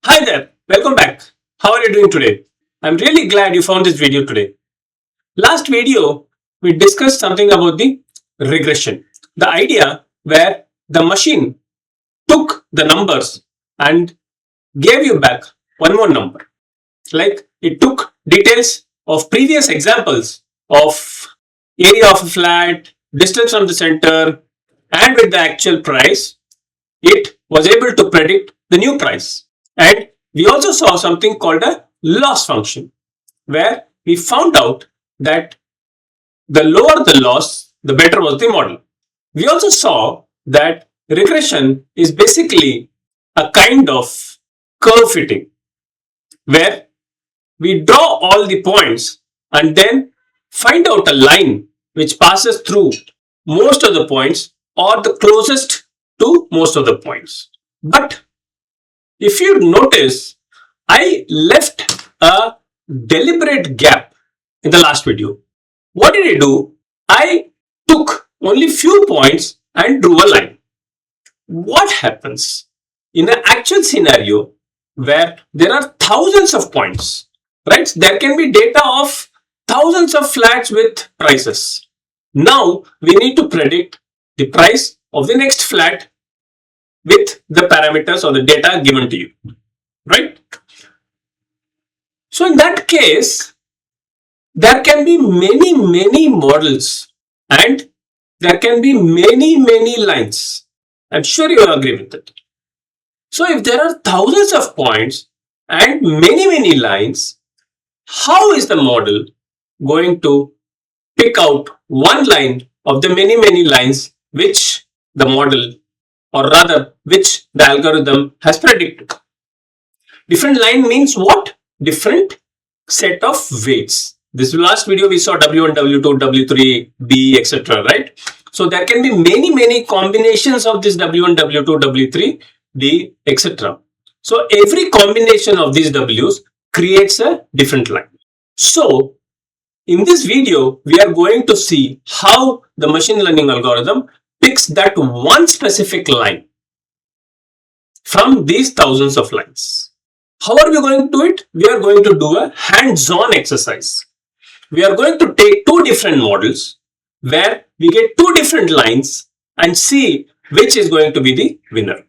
Hi there, welcome back. How are you doing today? I'm really glad you found this video today. Last video, we discussed something about the regression. The idea where the machine took the numbers and gave you back one more number. Like it took details of previous examples of area of a flat, distance from the center, and with the actual price, it was able to predict the new price. And we also saw something called a loss function, where we found out that the lower the loss, the better was the model. We also saw that regression is basically a kind of curve fitting, where we draw all the points and then find out a line which passes through most of the points or the closest to most of the points. But if you notice, I left a deliberate gap in the last video. What did I do? I took only few points and drew a line. What happens in an actual scenario where there are thousands of points, right? There can be data of thousands of flats with prices. Now we need to predict the price of the next flat with the parameters or the data given to you, right? So in that case, there can be many models and there can be many lines. I'm sure you agree with it. So if there are thousands of points and many lines, how is the model going to pick out one line of the many lines which the model, or rather which the algorithm has predicted? Different line means what? Different set of weights. This last video we saw W1, W2, W3, B, etc. right? So there can be many combinations of this W1, W2, W3, D, etc. So every combination of these W's creates a different line. So in this video, we are going to see how the machine learning algorithm picks that one specific line from these thousands of lines. How are we going to do it? We are going to do a hands-on exercise. We are going to take two different models where we get two different lines and see which is going to be the winner.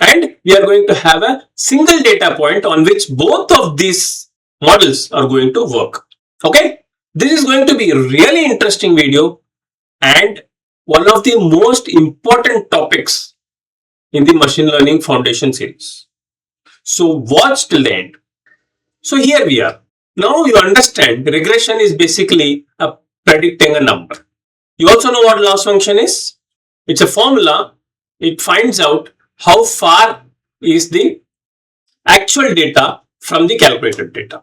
And we are going to have a single data point on which both of these models are going to work. Okay? This is going to be a really interesting video and one of the most important topics in the machine learning foundation series. So watch till the end. So here we are. Now you understand regression is basically predicting a number. You also know what loss function is? It's a formula. It finds out how far is the actual data from the calculated data.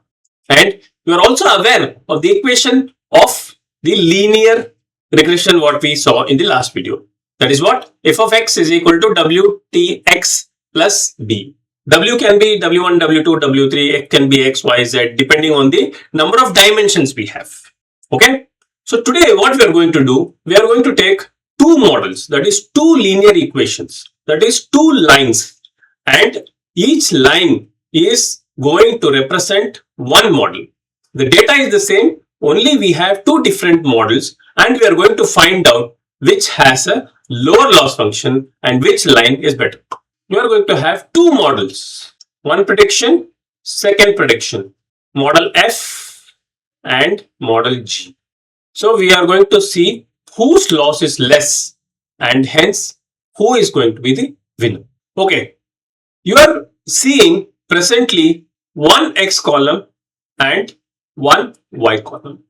And you are also aware of the equation of the linear regression what we saw in the last video. That is what? F of x is equal to WTX plus B. W can be W1, W2, W3, X can be X, Y, Z depending on the number of dimensions we have. Okay. So today what we are going to do, we are going to take two models, that is two linear equations, that is two lines, and each line is going to represent one model. The data is the same, only we have two different models and we are going to find out which has a lower loss function and which line is better. You are going to have two models, one prediction, second prediction, model F and model G. So we are going to see whose loss is less and hence who is going to be the winner. Okay, you are seeing presently one X column and one Y column.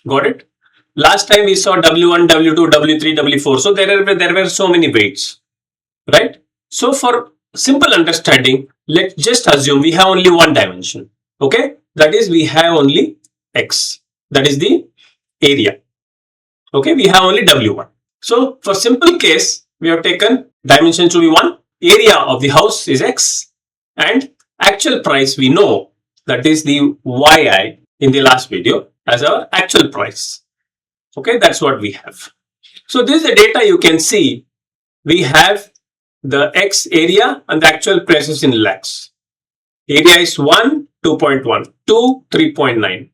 Got it? Last time we saw W1, W2, W3, W4. So there were so many weights, right? So for simple understanding, let's just assume we have only one dimension. Okay, that is we have only X. That is the area. Okay, we have only W1. So for simple case, we have taken dimension to be 1, area of the house is X, and actual price we know, that is the yi in the last video as our actual price. Okay, that's what we have. So this is the data you can see we have the X area and the actual prices in lakhs. Area is 1, 2.1, 2, 3.9,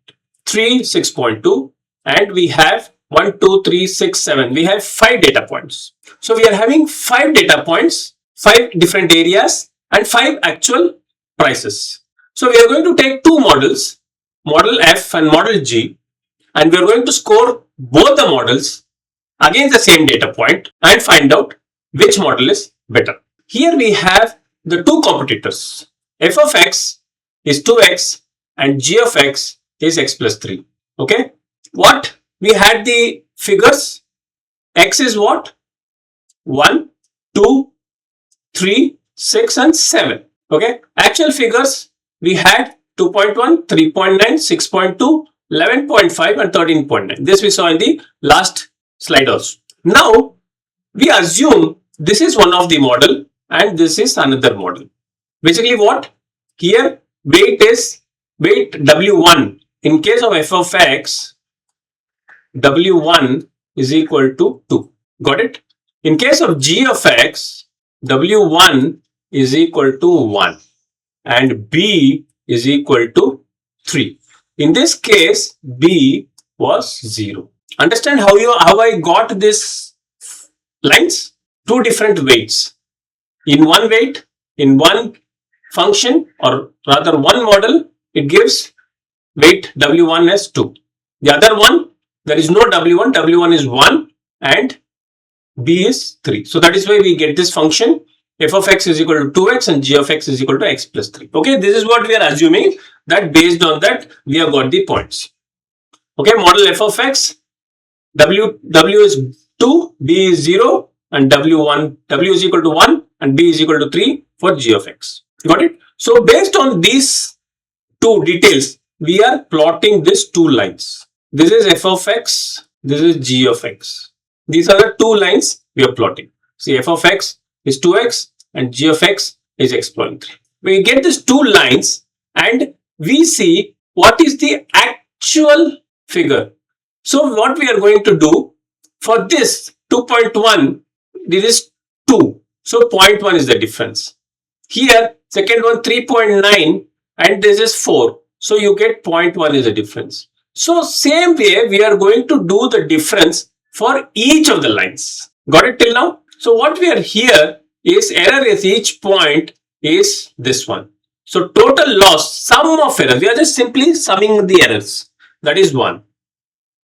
3, 6.2, and we have 1, 2, 3, 6, 7. We have 5 data points. So we are having 5 data points, 5 different areas, and 5 actual prices. So we are going to take 2 models, model F and model G, and we are going to score both the models against the same data point and find out which model is better. Here we have the 2 competitors. F of x is 2x and g of x is x plus 3. Okay. What? We had the figures. X is what? 1, 2, 3, 6 and 7. Okay. Actual figures we had 2.1, 3.9, 6.2, 11.5 and 13.9. This we saw in the last slide also. Now we assume this is one of the model and this is another model. Basically what? Here weight W1. In case of f of x, W1 is equal to 2. Got it? In case of g of x, W1 is equal to 1 and B is equal to 3. In this case, B was 0. Understand how I got this lines? 2 different weights. In one weight, in one function, or rather one model, it gives weight W1 as 2. The other one, there is no W1, W1 is 1 and B is 3. So that is why we get this function f of x is equal to 2x and g of x is equal to x plus 3. Okay, this is what we are assuming, that based on that we have got the points. Okay, model f of x, W is 2, B is 0 and W is equal to 1 and B is equal to 3 for g of x. Got it? So based on these 2 details, we are plotting these 2 lines. This is f of x, this is g of x. These are the 2 lines we are plotting. See, f of x is 2x and g of x is x plus 3. We get these 2 lines and we see what is the actual figure. So what we are going to do for this 2.1, this is 2. So 0.1 is the difference. Here, second one 3.9 and this is 4. So you get 0.1 is the difference. So same way we are going to do the difference for each of the lines. Got it till now? So what we are here is error is each point is this one. So total loss, sum of errors, we are just simply summing the errors. That is 1.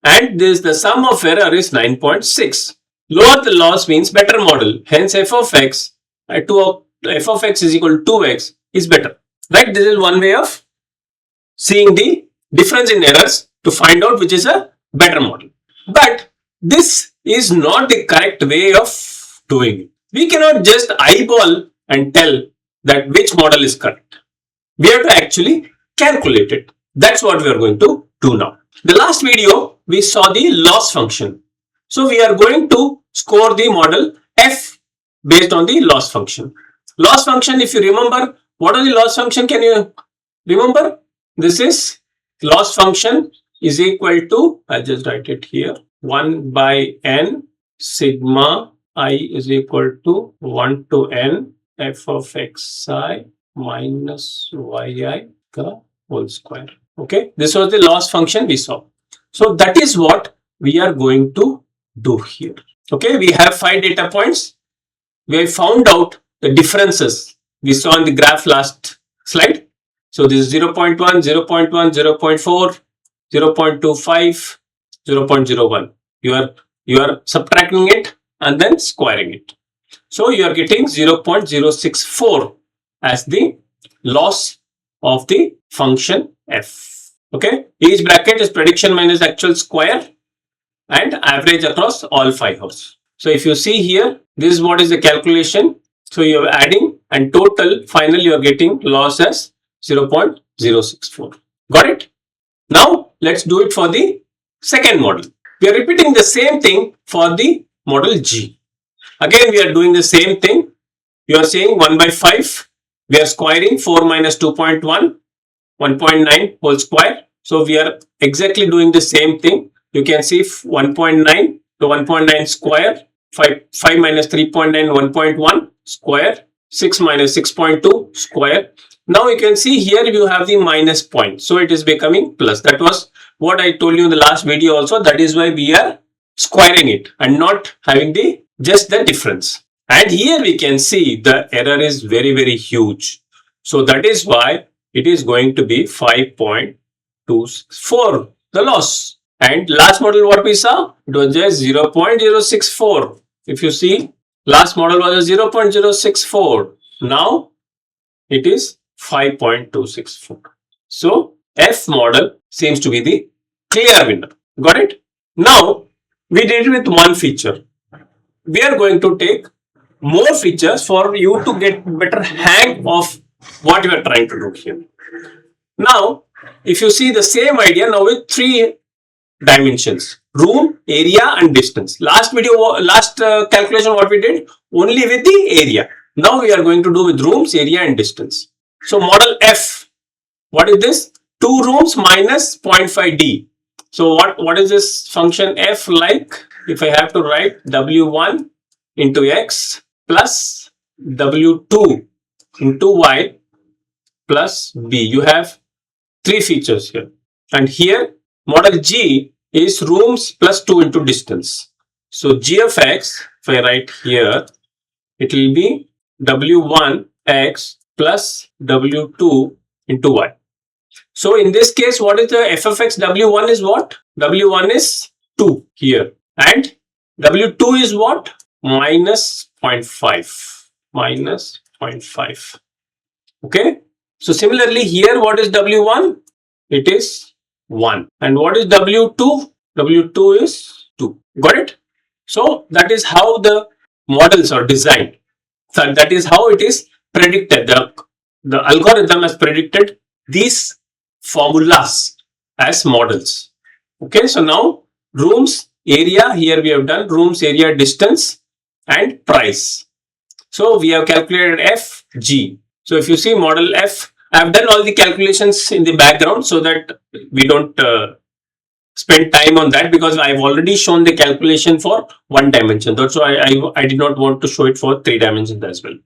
And this the sum of error is 9.6. Lower the loss means better model. Hence f of x f of x is equal to 2x is better. Right? This is one way of seeing the difference in errors to find out which is a better model. But this is not the correct way of doing it. We cannot just eyeball and tell that which model is correct. We have to actually calculate it. That's what we are going to do now. The last video, we saw the loss function. So we are going to score the model f based on the loss function. Loss function, if you remember, what are the loss function? Can you remember? This is loss function is equal to, I'll just write it here, 1 by n sigma I is equal to 1 to n f of xi minus yi the whole square. Okay, this was the loss function we saw. So that is what we are going to do here. Okay, we have 5 data points. We have found out the differences we saw in the graph last slide. So this is 0.1, 0.1, 0.4, 0.25, 0.01. You are subtracting it and then squaring it. So you are getting 0.064 as the loss of the function f. Okay, each bracket is prediction minus actual square and average across all 5 hours. So if you see here, this is what is the calculation. So you are adding and total final you are getting loss as 0.064. Got it? Now let's do it for the second model. We are repeating the same thing for the model G. Again we are doing the same thing. You are saying 1 by 5. We are squaring 4 minus 2.1, 1.9 whole square. So we are exactly doing the same thing. You can see 1.9 to 1.9 square 5 minus 3.9, 1.1 square. 6 minus 6.2 square. Now you can see here you have the minus point. So it is becoming plus. That was what I told you in the last video also. That is why we are squaring it and not having just the difference. And here we can see the error is very, very huge. So that is why it is going to be 5.24, the loss. And last model what we saw, it was just 0.064. If you see, last model was a 0.064. Now it is 5.264. So F model seems to be the clear winner. Got it? Now we did it with one feature. We are going to take more features for you to get better hang of what you are trying to do here. Now, if you see the same idea now with three dimensions: room, area, and distance. Last calculation what we did only with the area. Now we are going to do with rooms, area, and distance. So model F, what is this? 2 rooms minus 0.5d. So what is this function F like? If I have to write W1 into X plus W2 into Y plus B. You have three features here. And here model G is rooms plus 2 into distance. So G of X, if I write here, it will be W1X plus W2 into Y. So in this case, what is the f of x? W1 is what? W1 is 2 here. And W2 is what? Minus 0.5. Minus 0.5. Okay. So similarly here, what is W1? It is 1. And what is W2? W2 is 2. Got it? So that is how the models are designed. So that is how it is predicted. The algorithm has predicted these formulas as models. Okay, so now rooms, area, here we have done rooms, area, distance, and price. So we have calculated F, G. So if you see model F, I have done all the calculations in the background so that we don't spend time on that, because I have already shown the calculation for one dimension. That's why I did not want to show it for 3 dimensions as well.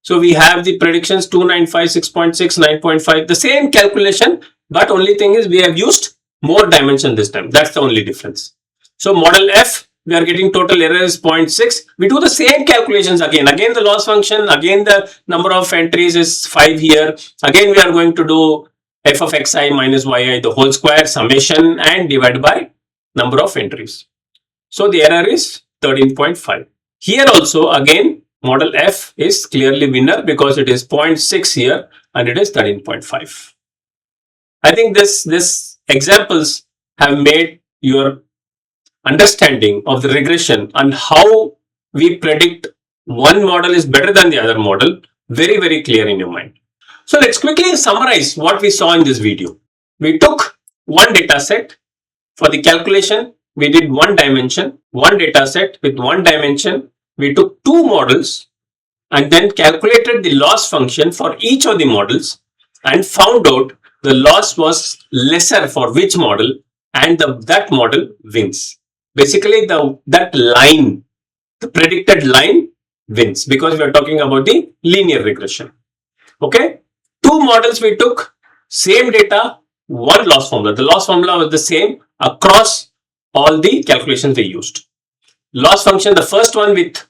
So we have the predictions 295, 6.6, 9.5, the same calculation, but only thing is we have used more dimension this time. That's the only difference. So model F, we are getting total error is 0.6. We do the same calculations again. Again the loss function, again the number of entries is 5 here. Again we are going to do f of xi minus yi the whole square summation and divide by number of entries. So the error is 13.5. Here also again model F is clearly winner because it is 0.6 here and it is 13.5. I think this examples have made your understanding of the regression and how we predict one model is better than the other model very, very clear in your mind. So let's quickly summarize what we saw in this video. We took one data set for the calculation. We did one dimension, one data set with one dimension. We took 2 models and then calculated the loss function for each of the models and found out the loss was lesser for which model, and that model wins. Basically, that line, the predicted line wins, because we are talking about the linear regression. Okay, 2 models we took, same data, one loss formula. The loss formula was the same across all the calculations we used. Loss function, the first one with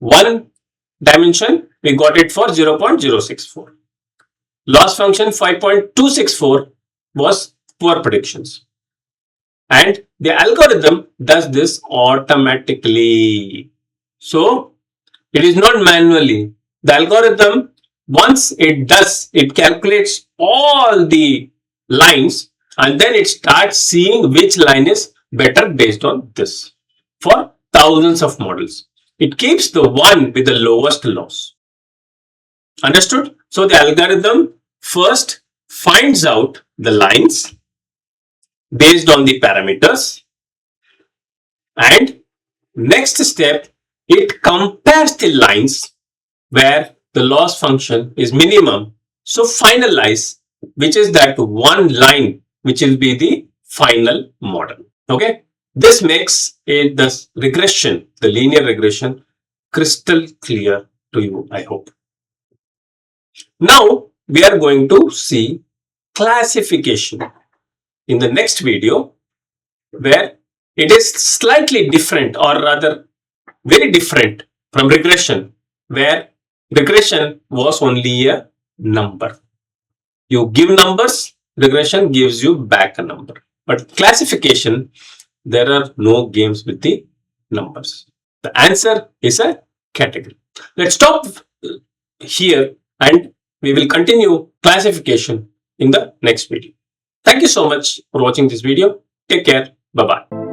one dimension, we got it for 0.064. Loss function 5.264 was poor predictions. And the algorithm does this automatically. So it is not manually. The algorithm, once it does, it calculates all the lines and then it starts seeing which line is better based on this for thousands of models. It keeps the one with the lowest loss. Understood? So the algorithm first finds out the lines based on the parameters, and next step, it compares the lines where the loss function is minimum. So finalize which is that one line which will be the final model. Okay. This makes the regression, the linear regression, crystal clear to you, I hope. Now we are going to see classification in the next video, where it is slightly different, or rather very different from regression, where regression was only a number. You give numbers, regression gives you back a number. But classification, there are no games with the numbers. The answer is a category. Let's stop here and we will continue classification in the next video. Thank you so much for watching this video. Take care. Bye-bye.